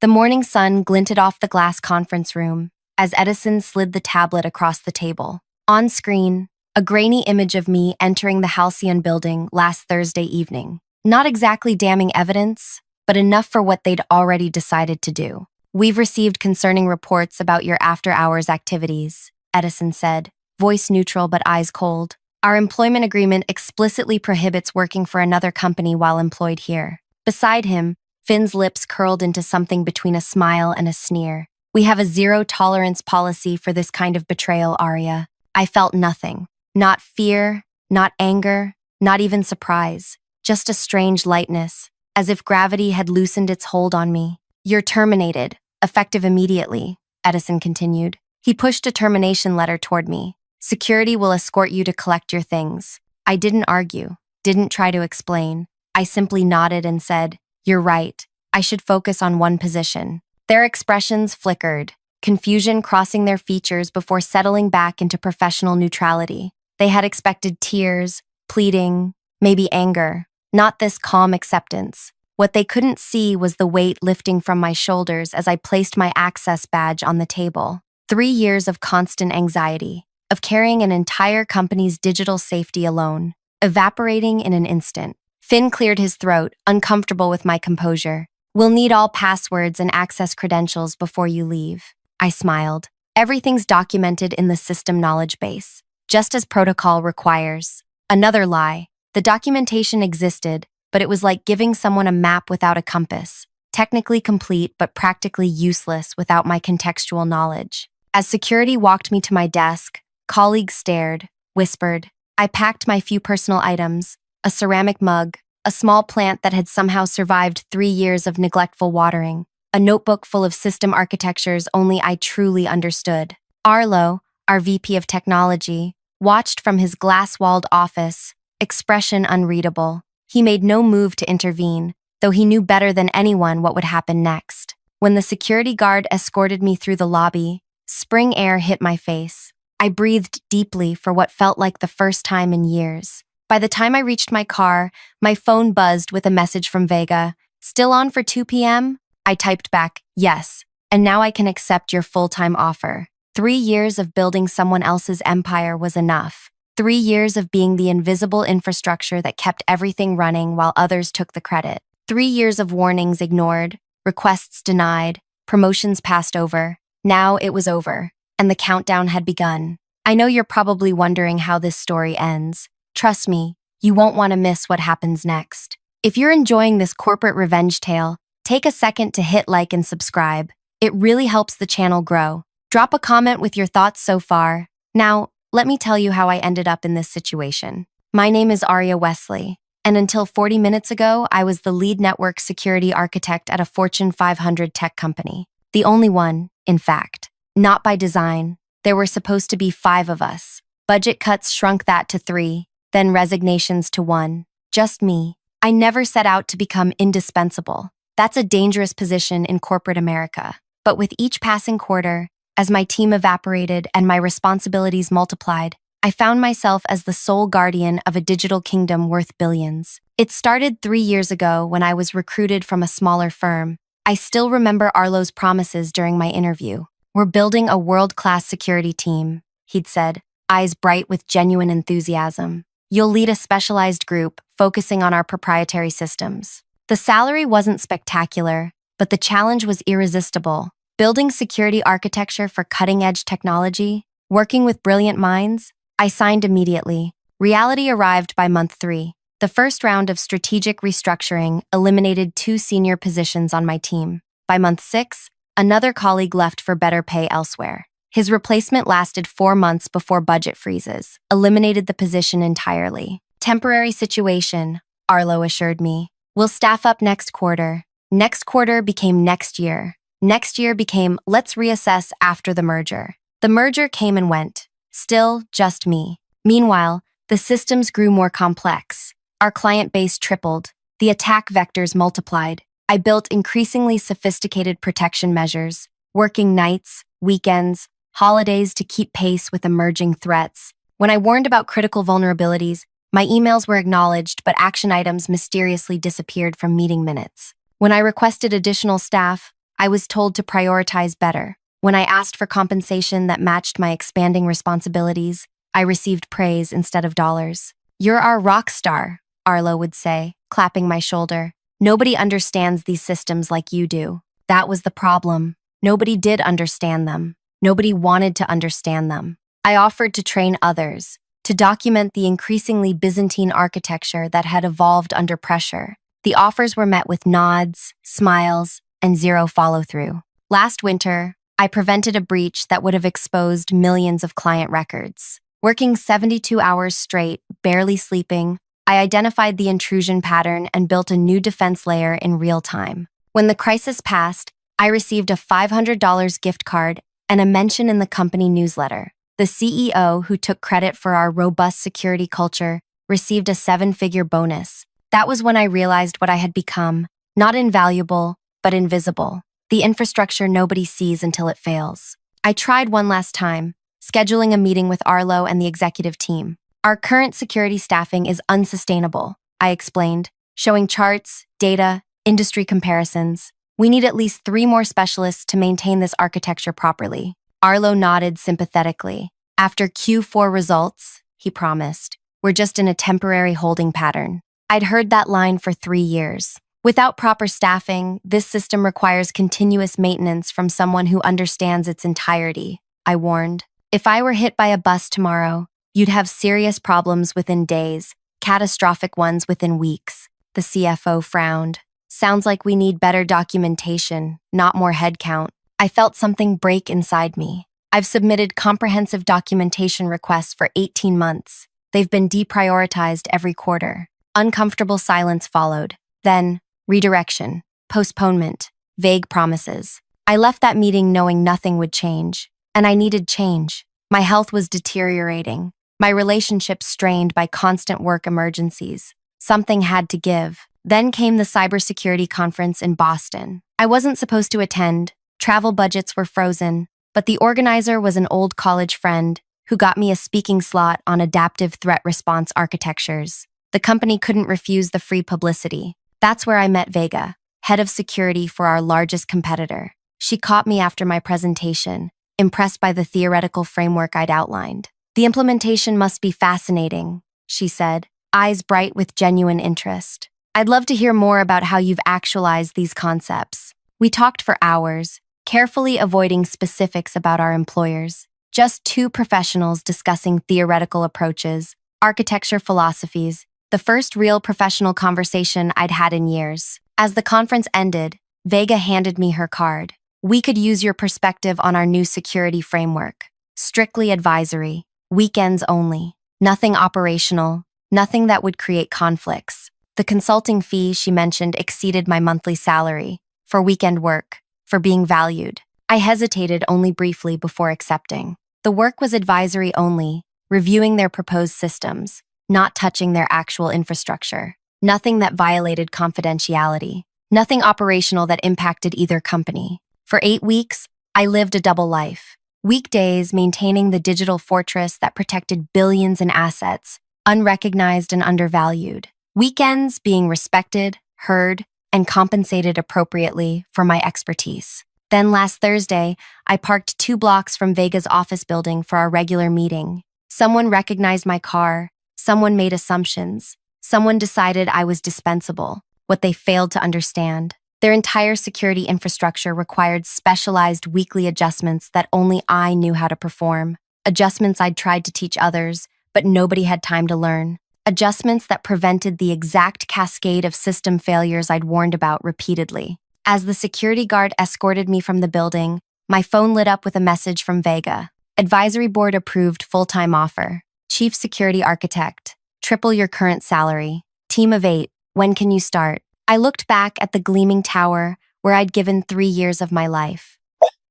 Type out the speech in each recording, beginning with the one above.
The morning sun glinted off the glass conference room as Edison slid the tablet across the table. On screen, a grainy image of me entering the Halcyon building last Thursday evening. Not exactly damning evidence, but enough for what they'd already decided to do. "We've received concerning reports about your after-hours activities," Edison said, voice neutral but eyes cold. "Our employment agreement explicitly prohibits working for another company while employed here." Beside him, Finn's lips curled into something between a smile and a sneer. "We have a zero-tolerance policy for this kind of betrayal, Aria." I felt nothing. Not fear, not anger, not even surprise. Just a strange lightness, as if gravity had loosened its hold on me. "You're terminated, effective immediately," Edison continued. He pushed a termination letter toward me. "Security will escort you to collect your things." I didn't argue, didn't try to explain. I simply nodded and said, "You're right. I should focus on one position." Their expressions flickered, confusion crossing their features before settling back into professional neutrality. They had expected tears, pleading, maybe anger. Not this calm acceptance. What they couldn't see was the weight lifting from my shoulders as I placed my access badge on the table. 3 years of constant anxiety, of carrying an entire company's digital safety alone, evaporating in an instant. Finn cleared his throat, uncomfortable with my composure. "We'll need all passwords and access credentials before you leave." I smiled. "Everything's documented in the system knowledge base, just as protocol requires." Another lie. The documentation existed, but it was like giving someone a map without a compass, technically complete but practically useless without my contextual knowledge. As security walked me to my desk, colleagues stared, whispered. I packed my few personal items, a ceramic mug, a small plant that had somehow survived 3 years of neglectful watering, a notebook full of system architectures only I truly understood. Arlo, our VP of technology, watched from his glass-walled office, expression unreadable. He made no move to intervene, though he knew better than anyone what would happen next. When the security guard escorted me through the lobby, spring air hit my face. I breathed deeply for what felt like the first time in years. By the time I reached my car, my phone buzzed with a message from Vega. "Still on for 2 p.m.? I typed back, "Yes, and now I can accept your full-time offer." 3 years of building someone else's empire was enough. 3 years of being the invisible infrastructure that kept everything running while others took the credit. 3 years of warnings ignored, requests denied, promotions passed over. Now it was over, and the countdown had begun. I know you're probably wondering how this story ends. Trust me, you won't want to miss what happens next. If you're enjoying this corporate revenge tale, take a second to hit like and subscribe. It really helps the channel grow. Drop a comment with your thoughts so far. Now, let me tell you how I ended up in this situation. My name is Aria Wesley, and until 40 minutes ago, I was the lead network security architect at a Fortune 500 tech company. The only one, in fact. Not by design. There were supposed to be 5 of us. Budget cuts shrunk that to 3, then resignations to 1. Just me. I never set out to become indispensable. That's a dangerous position in corporate America. But with each passing quarter, as my team evaporated and my responsibilities multiplied, I found myself as the sole guardian of a digital kingdom worth billions. It started 3 years ago when I was recruited from a smaller firm. I still remember Arlo's promises during my interview. "We're building a world-class security team," he'd said, eyes bright with genuine enthusiasm. "You'll lead a specialized group focusing on our proprietary systems." The salary wasn't spectacular, but the challenge was irresistible. Building security architecture for cutting-edge technology, working with brilliant minds, I signed immediately. Reality arrived by month 3. The first round of strategic restructuring eliminated 2 senior positions on my team. By month 6, another colleague left for better pay elsewhere. His replacement lasted 4 months before budget freezes, eliminated the position entirely. "Temporary situation," Arlo assured me. "We'll staff up next quarter." Next quarter became next year. Next year became let's reassess after the merger. The merger came and went. Still, just me. Meanwhile, the systems grew more complex. Our client base tripled. The attack vectors multiplied. I built increasingly sophisticated protection measures, working nights, weekends, holidays to keep pace with emerging threats. When I warned about critical vulnerabilities, my emails were acknowledged, but action items mysteriously disappeared from meeting minutes. When I requested additional staff, I was told to prioritize better. When I asked for compensation that matched my expanding responsibilities, I received praise instead of dollars. "You're our rock star," Arlo would say, clapping my shoulder. "Nobody understands these systems like you do." That was the problem. Nobody did understand them. Nobody wanted to understand them. I offered to train others, to document the increasingly Byzantine architecture that had evolved under pressure. The offers were met with nods, smiles, and zero follow-through. Last winter, I prevented a breach that would have exposed millions of client records. Working 72 hours straight, barely sleeping, I identified the intrusion pattern and built a new defense layer in real time. When the crisis passed, I received a $500 gift card and a mention in the company newsletter. The CEO, who took credit for our robust security culture, received a 7-figure bonus. That was when I realized what I had become, not invaluable, but invisible. The infrastructure nobody sees until it fails. I tried one last time, scheduling a meeting with Arlo and the executive team. "Our current security staffing is unsustainable," I explained, showing charts, data, industry comparisons. "We need at least 3 more specialists to maintain this architecture properly." Arlo nodded sympathetically. "After Q4 results," he promised, "we're just in a temporary holding pattern." I'd heard that line for 3 years. Without proper staffing, this system requires continuous maintenance from someone who understands its entirety, I warned. "If I were hit by a bus tomorrow, you'd have serious problems within days, catastrophic ones within weeks." The CFO frowned. "Sounds like we need better documentation, not more headcount." I felt something break inside me. I've submitted comprehensive documentation requests for 18 months. They've been deprioritized every quarter. Uncomfortable silence followed. Then, redirection, postponement, vague promises. I left that meeting knowing nothing would change. And I needed change. My health was deteriorating. My relationships strained by constant work emergencies. Something had to give. Then came the cybersecurity conference in Boston. I wasn't supposed to attend. Travel budgets were frozen, but the organizer was an old college friend who got me a speaking slot on adaptive threat response architectures. The company couldn't refuse the free publicity. That's where I met Vega, head of security for our largest competitor. She caught me after my presentation, impressed by the theoretical framework I'd outlined. "The implementation must be fascinating," she said, eyes bright with genuine interest. "I'd love to hear more about how you've actualized these concepts." We talked for hours, carefully avoiding specifics about our employers. Just 2 professionals discussing theoretical approaches, architecture philosophies, the first real professional conversation I'd had in years. As the conference ended, Vega handed me her card. "We could use your perspective on our new security framework. Strictly advisory, weekends only, nothing operational, nothing that would create conflicts." The consulting fee she mentioned exceeded my monthly salary, for weekend work, for being valued. I hesitated only briefly before accepting. The work was advisory only, reviewing their proposed systems, not touching their actual infrastructure. Nothing that violated confidentiality. Nothing operational that impacted either company. For 8 weeks, I lived a double life. Weekdays maintaining the digital fortress that protected billions in assets, unrecognized and undervalued. Weekends being respected, heard, and compensated appropriately for my expertise. Then last Thursday, I parked 2 blocks from Vega's office building for our regular meeting. Someone recognized my car, someone made assumptions, someone decided I was dispensable, what they failed to understand. Their entire security infrastructure required specialized weekly adjustments that only I knew how to perform. Adjustments I'd tried to teach others, but nobody had time to learn. Adjustments that prevented the exact cascade of system failures I'd warned about repeatedly. As the security guard escorted me from the building, my phone lit up with a message from Vega. "Advisory board approved full-time offer. Chief security architect. Triple your current salary. Team of 8. When can you start?" I looked back at the gleaming tower where I'd given 3 years of my life.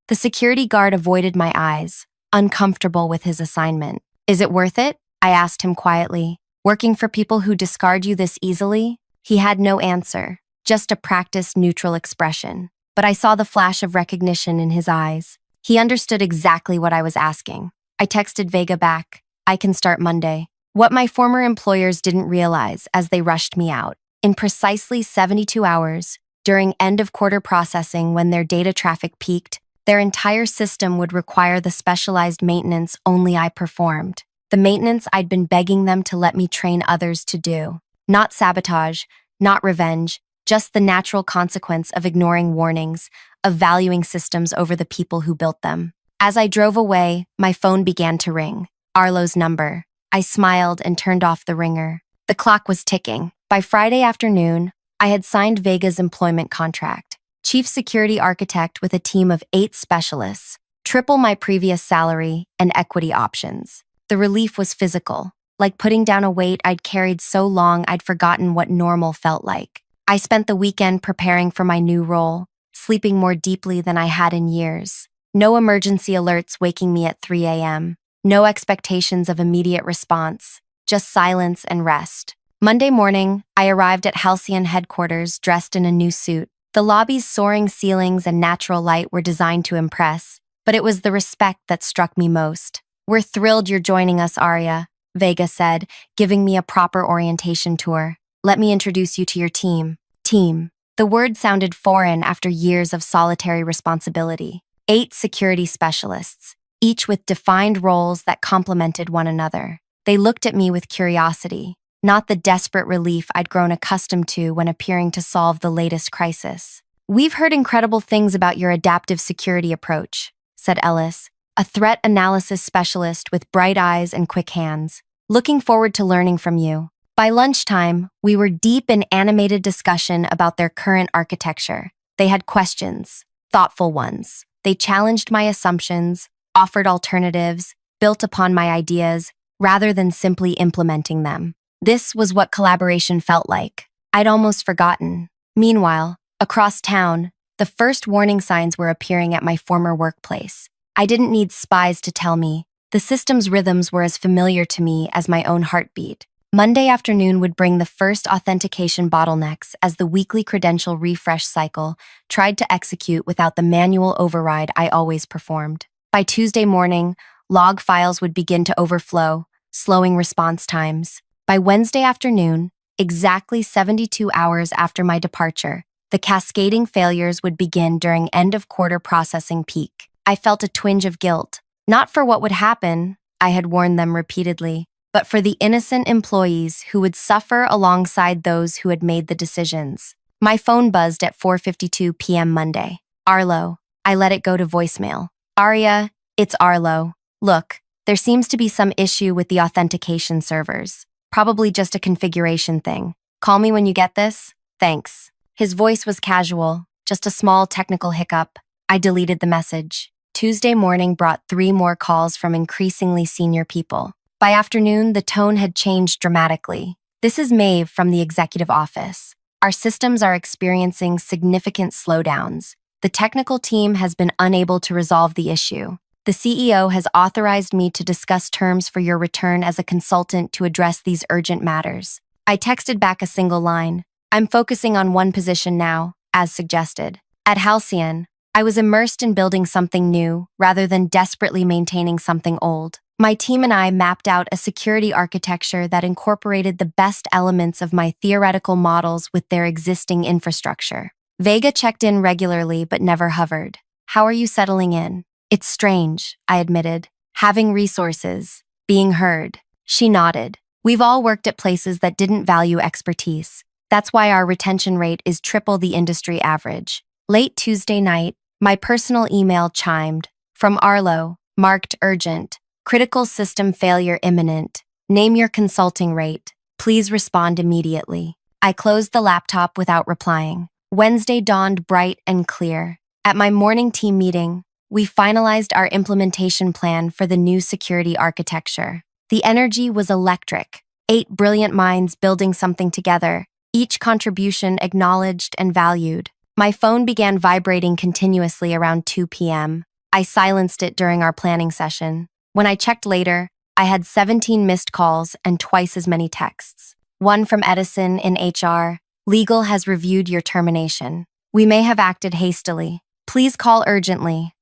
The security guard avoided my eyes, uncomfortable with his assignment. "Is it worth it?" I asked him quietly. "Working for people who discard you this easily?" He had no answer, just a practiced neutral expression. But I saw the flash of recognition in his eyes. He understood exactly what I was asking. I texted Vega back, "I can start Monday." What my former employers didn't realize as they rushed me out. In precisely 72 hours, During end-of-quarter processing, when their data traffic peaked, their entire system would require the specialized maintenance only I performed. The maintenance I'd been begging them to let me train others to do. Not sabotage, not revenge, just the natural consequence of ignoring warnings, of valuing systems over the people who built them. As I drove away, my phone began to ring. Arlo's number. I smiled and turned off the ringer. The clock was ticking. By Friday afternoon, I had signed Vega's employment contract. Chief security architect with a team of 8 specialists, triple my previous salary and equity options. The relief was physical, like putting down a weight I'd carried so long I'd forgotten what normal felt like. I spent the weekend preparing for my new role, sleeping more deeply than I had in years. No emergency alerts waking me at 3 a.m. No expectations of immediate response, just silence and rest. Monday morning, I arrived at Halcyon headquarters dressed in a new suit. The lobby's soaring ceilings and natural light were designed to impress, but it was the respect that struck me most. "We're thrilled you're joining us, Aria," Vega said, giving me a proper orientation tour. "Let me introduce you to your team." Team. The word sounded foreign after years of solitary responsibility. 8 security specialists, each with defined roles that complemented one another. They looked at me with curiosity, not the desperate relief I'd grown accustomed to when appearing to solve the latest crisis. "We've heard incredible things about your adaptive security approach," said Ellis, a threat analysis specialist with bright eyes and quick hands. "Looking forward to learning from you." By lunchtime, we were deep in animated discussion about their current architecture. They had questions, thoughtful ones. They challenged my assumptions, offered alternatives, built upon my ideas, rather than simply implementing them. This was what collaboration felt like. I'd almost forgotten. Meanwhile, across town, the first warning signs were appearing at my former workplace. I didn't need spies to tell me. The system's rhythms were as familiar to me as my own heartbeat. Monday afternoon would bring the first authentication bottlenecks as the weekly credential refresh cycle tried to execute without the manual override I always performed. By Tuesday morning, log files would begin to overflow, slowing response times. By Wednesday afternoon, exactly 72 hours after my departure, the cascading failures would begin during end-of-quarter processing peak. I felt a twinge of guilt, not for what would happen, I had warned them repeatedly, but for the innocent employees who would suffer alongside those who had made the decisions. My phone buzzed at 4:52 p.m. Monday. "Arlo." I let it go to voicemail. "Aria, it's Arlo. Look, there seems to be some issue with the authentication servers. Probably just a configuration thing. Call me when you get this. Thanks." His voice was casual, just a small technical hiccup. I deleted the message. Tuesday morning brought 3 more calls from increasingly senior people. By afternoon, the tone had changed dramatically. "This is Maeve from the executive office. Our systems are experiencing significant slowdowns. The technical team has been unable to resolve the issue. The CEO has authorized me to discuss terms for your return as a consultant to address these urgent matters." I texted back a single line. "I'm focusing on one position now, as suggested." At Halcyon, I was immersed in building something new rather than desperately maintaining something old. My team and I mapped out a security architecture that incorporated the best elements of my theoretical models with their existing infrastructure. Vega checked in regularly but never hovered. "How are you settling in?" "It's strange," I admitted. "Having resources, being heard." She nodded. "We've all worked at places that didn't value expertise. That's why our retention rate is triple the industry average." Late Tuesday night, my personal email chimed. From Arlo, marked urgent. "Critical system failure imminent. Name your consulting rate. Please respond immediately." I closed the laptop without replying. Wednesday dawned bright and clear. At my morning team meeting, we finalized our implementation plan for the new security architecture. The energy was electric. 8 brilliant minds building something together, each contribution acknowledged and valued. My phone began vibrating continuously around 2 p.m. I silenced it during our planning session. When I checked later, I had 17 missed calls and twice as many texts. One from Edison in HR. "Legal has reviewed your termination. We may have acted hastily. Please call urgently."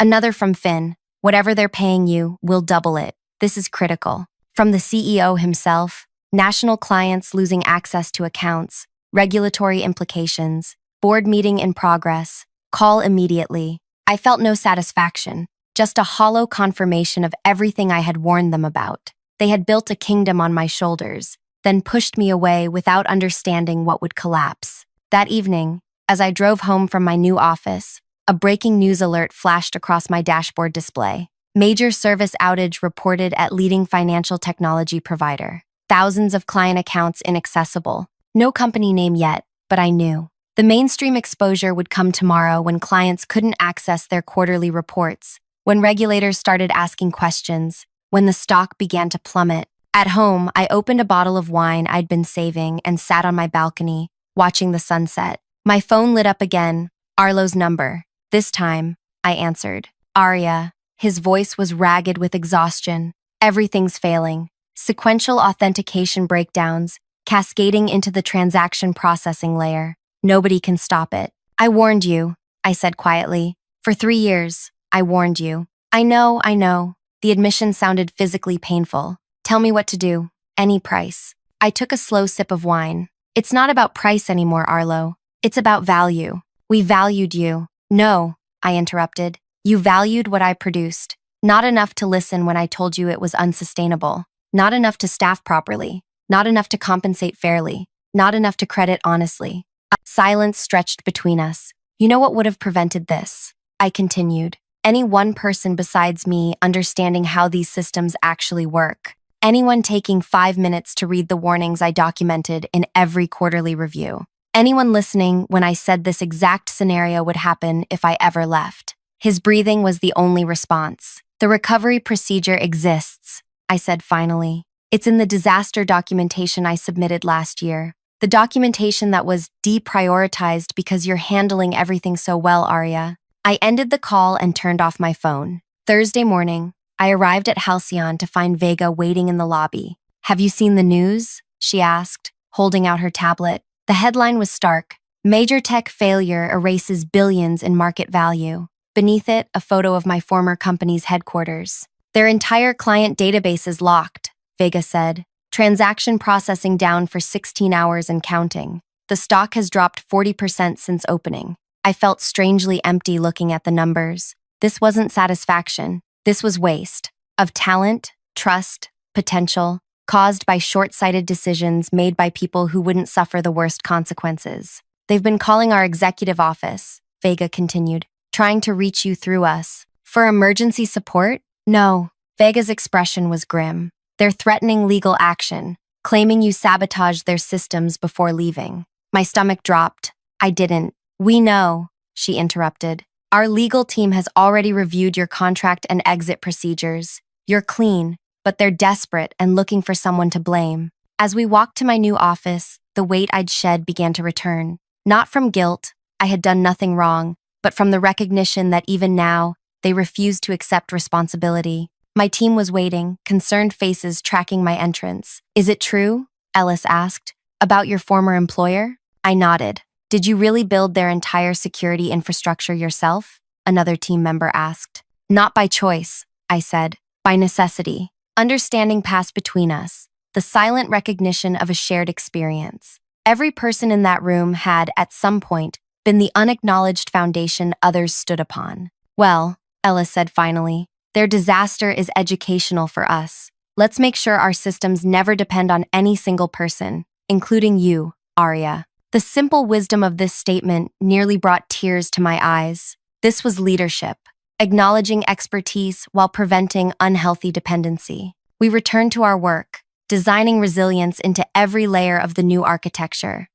Another from Finn. "Whatever they're paying you, we'll double it. This is critical." From the CEO himself. "National clients losing access to accounts. regulatory implications, board meeting in progress, call immediately. I felt no satisfaction, just a hollow confirmation of everything I had warned them about. They had built a kingdom on my shoulders, then pushed me away without understanding what would collapse. That evening, as I drove home from my new office, a breaking news alert flashed across my dashboard display. Major service outage reported at leading financial technology provider. Thousands of client accounts inaccessible. No company name yet, but I knew. The mainstream exposure would come tomorrow when clients couldn't access their quarterly reports, when regulators started asking questions, when the stock began to plummet. At home, I opened a bottle of wine I'd been saving and sat on my balcony, watching the sunset. My phone lit up again, Arlo's number. This time, I answered. Aria. His voice was ragged with exhaustion. Everything's failing. Sequential authentication breakdowns, cascading into the transaction processing layer. Nobody can stop it. I warned you, I said quietly. For 3 years, I warned you. I know. The admission sounded physically painful. Tell me what to do. Any price. I took a slow sip of wine. It's not about price anymore, Arlo. It's about value. We valued you. No, I interrupted. You valued what I produced. Not enough to listen when I told you it was unsustainable. Not enough to staff properly. Not enough to compensate fairly. Not enough to credit honestly. Silence stretched between us. You know what would have prevented this? I continued. Any one person besides me understanding how these systems actually work. Anyone taking 5 minutes to read the warnings I documented in every quarterly review. Anyone listening when I said this exact scenario would happen if I ever left. His breathing was the only response. The recovery procedure exists, I said finally. It's in the disaster documentation I submitted last year. The documentation that was deprioritized because you're handling everything so well, Aria. I ended the call and turned off my phone. Thursday morning, I arrived at Halcyon to find Vega waiting in the lobby. Have you seen the news? She asked, holding out her tablet. The headline was stark. Major tech failure erases billions in market value. Beneath it, a photo of my former company's headquarters. Their entire client database is locked, Vega said. Transaction processing down for 16 hours and counting. The stock has dropped 40% since opening. I felt strangely empty looking at the numbers. This wasn't satisfaction. This was waste. Of talent, trust, potential, caused by short-sighted decisions made by people who wouldn't suffer the worst consequences. They've been calling our executive office, Vega continued, trying to reach you through us. For emergency support? No. Vega's expression was grim. They're threatening legal action, claiming you sabotaged their systems before leaving. My stomach dropped. I didn't. We know, she interrupted. Our legal team has already reviewed your contract and exit procedures. You're clean, but they're desperate and looking for someone to blame. As we walked to my new office, the weight I'd shed began to return. Not from guilt, I had done nothing wrong, but from the recognition that even now, they refused to accept responsibility. My team was waiting, concerned faces tracking my entrance. Is it true? Ellis asked. About your former employer? I nodded. Did you really build their entire security infrastructure yourself? Another team member asked. Not by choice, I said. By necessity. Understanding passed between us. The silent recognition of a shared experience. Every person in that room had, at some point, been the unacknowledged foundation others stood upon. Well, Ellis said finally, their disaster is educational for us. Let's make sure our systems never depend on any single person, including you, Aria. The simple wisdom of this statement nearly brought tears to my eyes. This was leadership, acknowledging expertise while preventing unhealthy dependency. We returned to our work, designing resilience into every layer of the new architecture.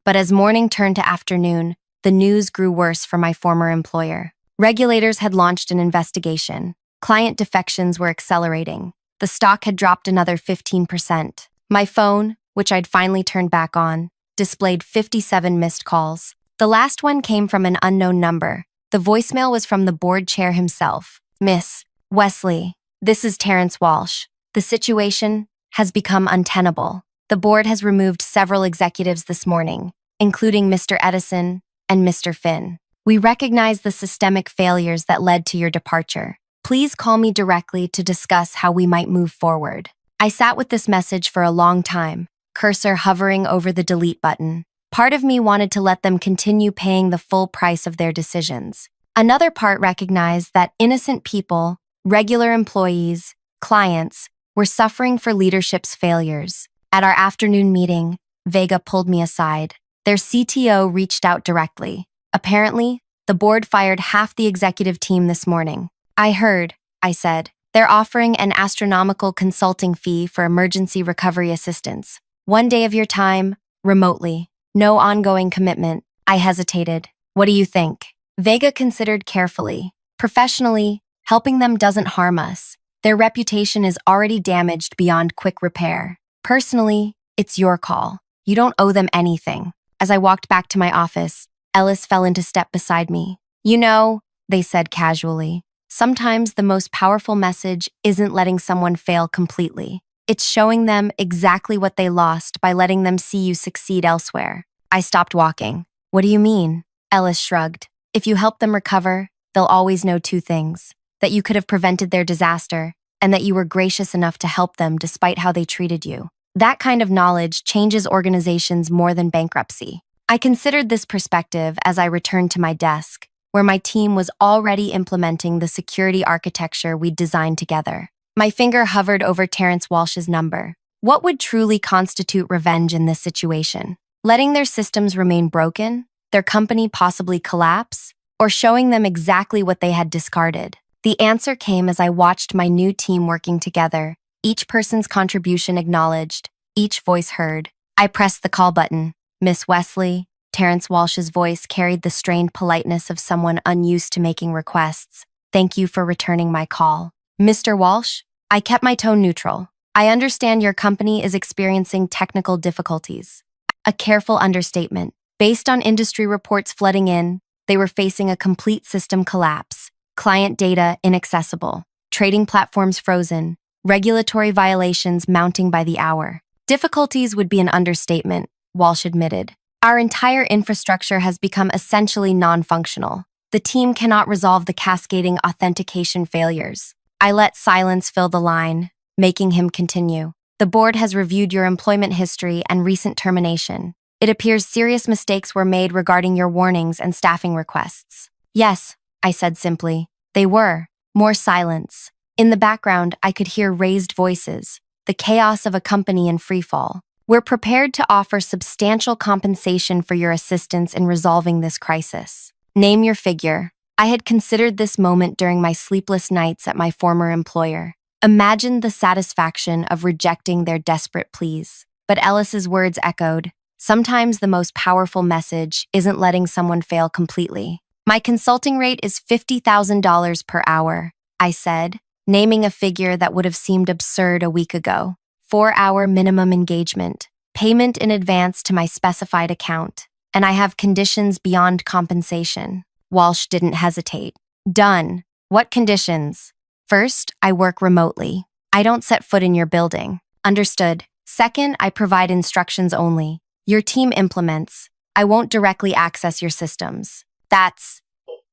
But as morning turned to afternoon, the news grew worse for my former employer. Regulators had launched an investigation. Client defections were accelerating. The stock had dropped another 15%. My phone, which I'd finally turned back on, displayed 57 missed calls. The last one came from an unknown number. The voicemail was from the board chair himself. Miss Wesley, this is Terrence Walsh. The situation has become untenable. The board has removed several executives this morning, including Mr. Edison and Mr. Finn. We recognize the systemic failures that led to your departure. Please call me directly to discuss how we might move forward. I sat with this message for a long time, cursor hovering over the delete button. Part of me wanted to let them continue paying the full price of their decisions. Another part recognized that innocent people, regular employees, clients, were suffering for leadership's failures. At our afternoon meeting, Vega pulled me aside. Their CTO reached out directly. Apparently, the board fired half the executive team this morning. I heard, I said. They're offering an astronomical consulting fee for emergency recovery assistance. 1 day of your time, remotely. No ongoing commitment. I hesitated. What do you think? Vega considered carefully. Professionally, helping them doesn't harm us. Their reputation is already damaged beyond quick repair. Personally, it's your call. You don't owe them anything. As I walked back to my office, Ellis fell into step beside me. You know, they said casually, sometimes the most powerful message isn't letting someone fail completely. It's showing them exactly what they lost by letting them see you succeed elsewhere. I stopped walking. What do you mean? Ellis shrugged. If you help them recover, they'll always know 2 things. That you could have prevented their disaster, and that you were gracious enough to help them despite how they treated you. That kind of knowledge changes organizations more than bankruptcy. I considered this perspective as I returned to my desk, where my team was already implementing the security architecture we'd designed together. My finger hovered over Terrence Walsh's number. What would truly constitute revenge in this situation? Letting their systems remain broken? Their company possibly collapse? Or showing them exactly what they had discarded? The answer came as I watched my new team working together, each person's contribution acknowledged, each voice heard. I pressed the call button. Miss Wesley, Terrence Walsh's voice carried the strained politeness of someone unused to making requests. Thank you for returning my call. Mr. Walsh, I kept my tone neutral. I understand your company is experiencing technical difficulties. A careful understatement. Based on industry reports flooding in, they were facing a complete system collapse. Client data inaccessible, trading platforms frozen, regulatory violations mounting by the hour. Difficulties would be an understatement, Walsh admitted. Our entire infrastructure has become essentially non-functional. The team cannot resolve the cascading authentication failures. I let silence fill the line, making him continue. The board has reviewed your employment history and recent termination. It appears serious mistakes were made regarding your warnings and staffing requests. Yes, I said simply. They were. More silence. In the background, I could hear raised voices, the chaos of a company in freefall. We're prepared to offer substantial compensation for your assistance in resolving this crisis. Name your figure. I had considered this moment during my sleepless nights at my former employer. Imagined the satisfaction of rejecting their desperate pleas. But Ellis's words echoed. Sometimes the most powerful message isn't letting someone fail completely. My consulting rate is $50,000 per hour, I said, naming a figure that would have seemed absurd a week ago. 4-hour minimum engagement, payment in advance to my specified account, and I have conditions beyond compensation. Walsh didn't hesitate. Done. What conditions? First, I work remotely. I don't set foot in your building. Understood. Second, I provide instructions only. Your team implements. I won't directly access your systems. That's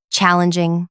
challenging,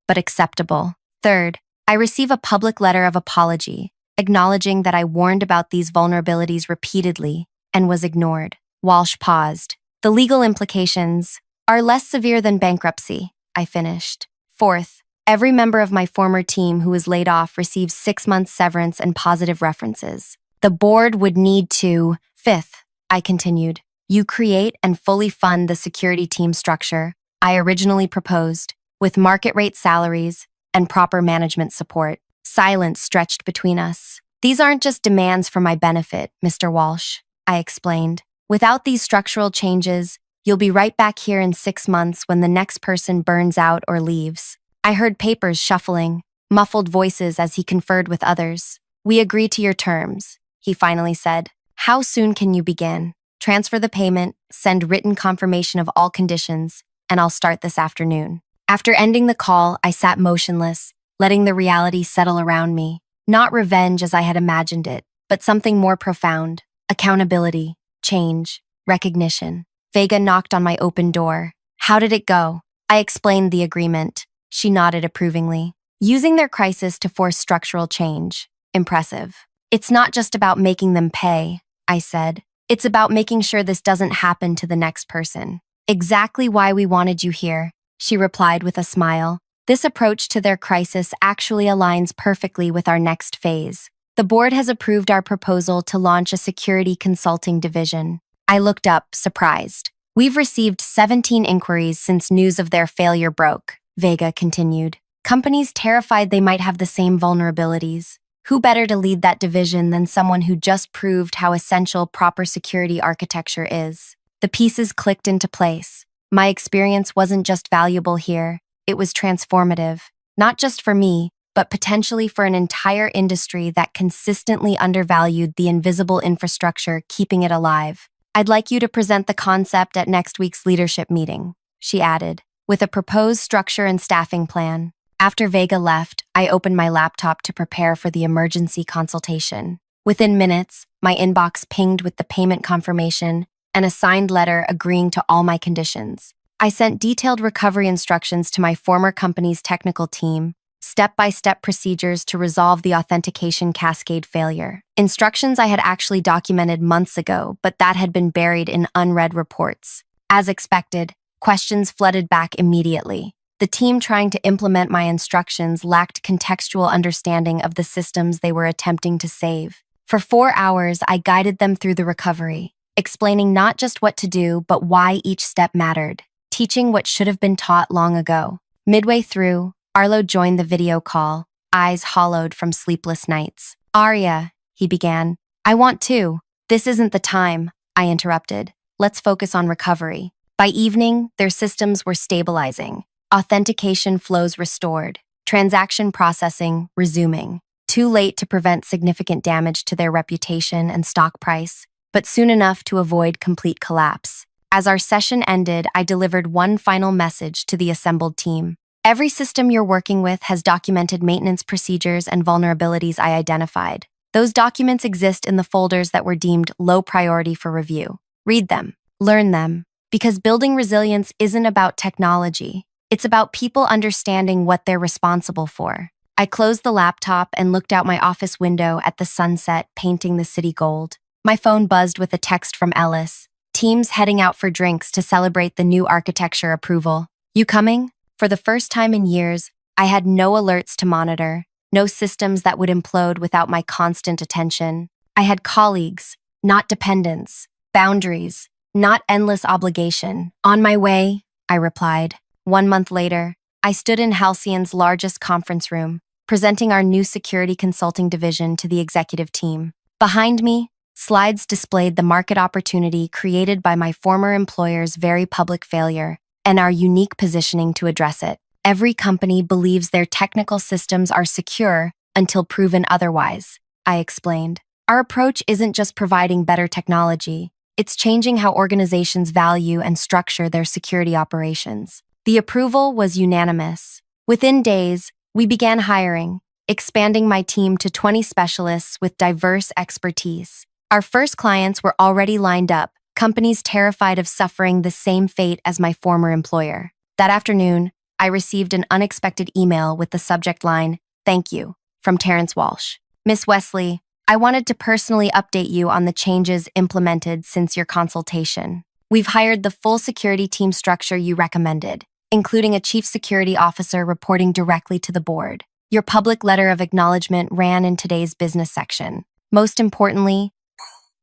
but acceptable. Third, I receive a public letter of apology, acknowledging that I warned about these vulnerabilities repeatedly and was ignored. Walsh paused. The legal implications are less severe than bankruptcy, I finished. Fourth, every member of my former team who was laid off receives 6 months severance and positive references. The board would need to. Fifth, I continued. You create and fully fund the security team structure I originally proposed, with market rate salaries and proper management support. Silence stretched between us. These aren't just demands for my benefit, Mr. Walsh, I explained. Without these structural changes, you'll be right back here in 6 months when the next person burns out or leaves. I heard papers shuffling, muffled voices as he conferred with others. We agree to your terms, he finally said. How soon can you begin? Transfer the payment, send written confirmation of all conditions, and I'll start this afternoon. After ending the call, I sat motionless, letting the reality settle around me. Not revenge as I had imagined it, but something more profound. Accountability, change, recognition. Vega knocked on my open door. How did it go? I explained the agreement. She nodded approvingly. Using their crisis to force structural change. Impressive. It's not just about making them pay. I said. It's about making sure this doesn't happen to the next person. Exactly why we wanted you here, she replied with a smile. This approach to their crisis actually aligns perfectly with our next phase. The board has approved our proposal to launch a security consulting division. I looked up, surprised. We've received 17 inquiries since news of their failure broke, Vega continued. Companies terrified they might have the same vulnerabilities. Who better to lead that division than someone who just proved how essential proper security architecture is? The pieces clicked into place. My experience wasn't just valuable here, it was transformative, not just for me, but potentially for an entire industry that consistently undervalued the invisible infrastructure keeping it alive. I'd like you to present the concept at next week's leadership meeting, she added, with a proposed structure and staffing plan. After Vega left, I opened my laptop to prepare for the emergency consultation. Within minutes, my inbox pinged with the payment confirmation and a signed letter agreeing to all my conditions. I sent detailed recovery instructions to my former company's technical team, step-by-step procedures to resolve the authentication cascade failure. Instructions I had actually documented months ago, but that had been buried in unread reports. As expected, questions flooded back immediately. The team trying to implement my instructions lacked contextual understanding of the systems they were attempting to save. For 4 hours, I guided them through the recovery, explaining not just what to do, but why each step mattered, teaching what should have been taught long ago. Midway through, Arlo joined the video call, eyes hollowed from sleepless nights. Aria, he began. I want to. This isn't the time, I interrupted. Let's focus on recovery. By evening, their systems were stabilizing. Authentication flows restored, transaction processing resuming. Too late to prevent significant damage to their reputation and stock price, but soon enough to avoid complete collapse. As our session ended, I delivered one final message to the assembled team. Every system you're working with has documented maintenance procedures and vulnerabilities I identified. Those documents exist in the folders that were deemed low priority for review. Read them, learn them, because building resilience isn't about technology. It's about people understanding what they're responsible for. I closed the laptop and looked out my office window at the sunset painting the city gold. My phone buzzed with a text from Ellis. Teams heading out for drinks to celebrate the new architecture approval. You coming? For the first time in years, I had no alerts to monitor, no systems that would implode without my constant attention. I had colleagues, not dependents, boundaries, not endless obligation. On my way, I replied. 1 month later, I stood in Halcyon's largest conference room, presenting our new security consulting division to the executive team. Behind me, slides displayed the market opportunity created by my former employer's very public failure and our unique positioning to address it. Every company believes their technical systems are secure until proven otherwise, I explained. Our approach isn't just providing better technology, it's changing how organizations value and structure their security operations. The approval was unanimous. Within days, we began hiring, expanding my team to 20 specialists with diverse expertise. Our first clients were already lined up, companies terrified of suffering the same fate as my former employer. That afternoon, I received an unexpected email with the subject line, "Thank you," from Terrence Walsh. Miss Wesley, I wanted to personally update you on the changes implemented since your consultation. We've hired the full security team structure you recommended, including a chief security officer reporting directly to the board. Your public letter of acknowledgement ran in today's business section. Most importantly,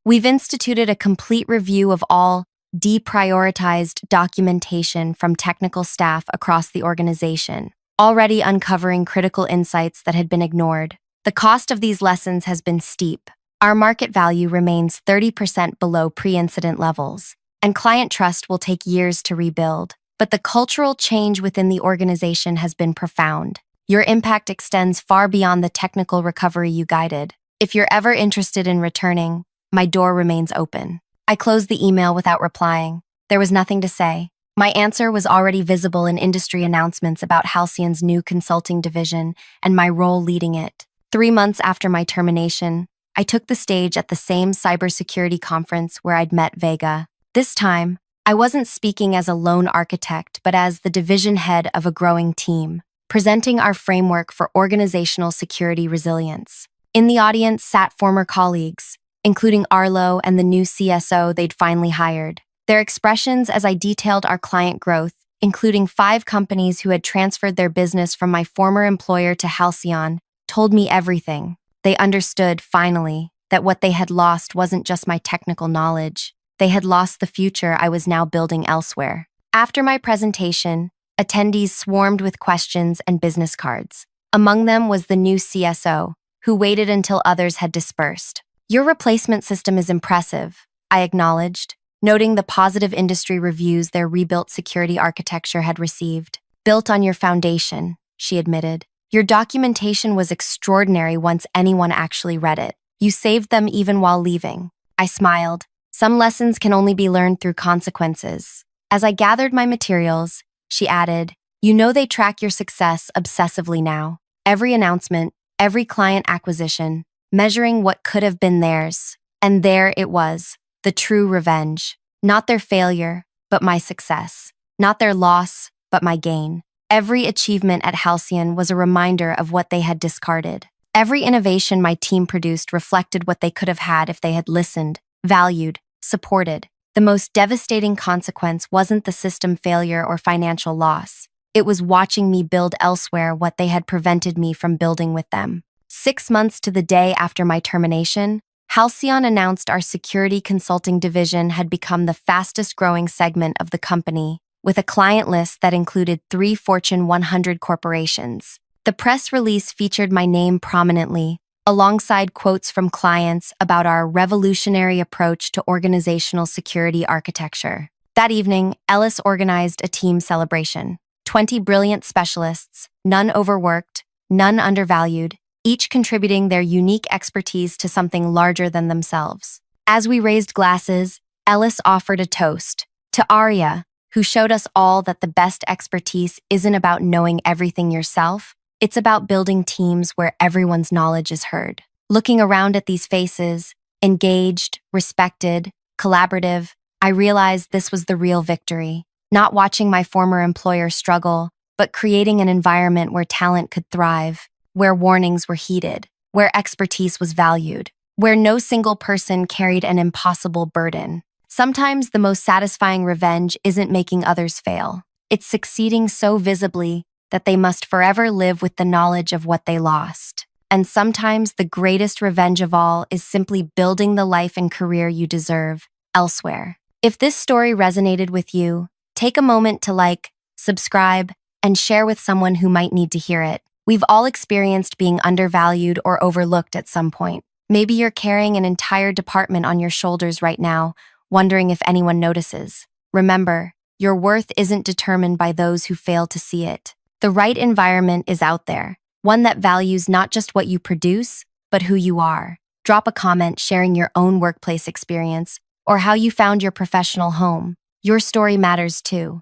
we've instituted a complete review of all deprioritized documentation from technical staff across the organization, already uncovering critical insights that had been ignored. The cost of these lessons has been steep. Our market value remains 30% below pre-incident levels, and client trust will take years to rebuild. But the cultural change within the organization has been profound. Your impact extends far beyond the technical recovery you guided. If you're ever interested in returning, my door remains open. I closed the email without replying. There was nothing to say. My answer was already visible in industry announcements about Halcyon's new consulting division and my role leading it. 3 months after my termination, I took the stage at the same cybersecurity conference where I'd met Vega. This time, I wasn't speaking as a lone architect, but as the division head of a growing team, presenting our framework for organizational security resilience. In the audience sat former colleagues, including Arlo and the new CSO they'd finally hired. Their expressions as I detailed our client growth, including 5 companies who had transferred their business from my former employer to Halcyon, told me everything. They understood, finally, that what they had lost wasn't just my technical knowledge. They had lost the future I was now building elsewhere. After my presentation, attendees swarmed with questions and business cards. Among them was the new CSO, who waited until others had dispersed. "Your replacement system is impressive," I acknowledged, noting the positive industry reviews their rebuilt security architecture had received. "Built on your foundation," she admitted. "Your documentation was extraordinary once anyone actually read it. You saved them even while leaving." I smiled. "Some lessons can only be learned through consequences." As I gathered my materials, she added, "You know they track your success obsessively now. Every announcement, every client acquisition, measuring what could have been theirs. And there it was, the true revenge. Not their failure, but my success. Not their loss, but my gain. Every achievement at Halcyon was a reminder of what they had discarded. Every innovation my team produced reflected what they could have had if they had listened, valued, supported. The most devastating consequence wasn't the system failure or financial loss. It was watching me build elsewhere what they had prevented me from building with them. 6 months to the day after my termination, Halcyon announced our security consulting division had become the fastest-growing segment of the company, with a client list that included 3 Fortune 100 corporations. The press release featured my name prominently, alongside quotes from clients about our revolutionary approach to organizational security architecture. That evening, Ellis organized a team celebration. 20 brilliant specialists, none overworked, none undervalued, each contributing their unique expertise to something larger than themselves. As we raised glasses, Ellis offered a toast to Aria, who showed us all that the best expertise isn't about knowing everything yourself. It's about building teams where everyone's knowledge is heard. Looking around at these faces, engaged, respected, collaborative, I realized this was the real victory. Not watching my former employer struggle, but creating an environment where talent could thrive, where warnings were heeded, where expertise was valued, where no single person carried an impossible burden. Sometimes the most satisfying revenge isn't making others fail. It's succeeding so visibly that they must forever live with the knowledge of what they lost. And sometimes the greatest revenge of all is simply building the life and career you deserve elsewhere. If this story resonated with you, take a moment to like, subscribe, and share with someone who might need to hear it. We've all experienced being undervalued or overlooked at some point. Maybe you're carrying an entire department on your shoulders right now, wondering if anyone notices. Remember, your worth isn't determined by those who fail to see it. The right environment is out there, one that values not just what you produce, but who you are. Drop a comment sharing your own workplace experience or how you found your professional home. Your story matters too.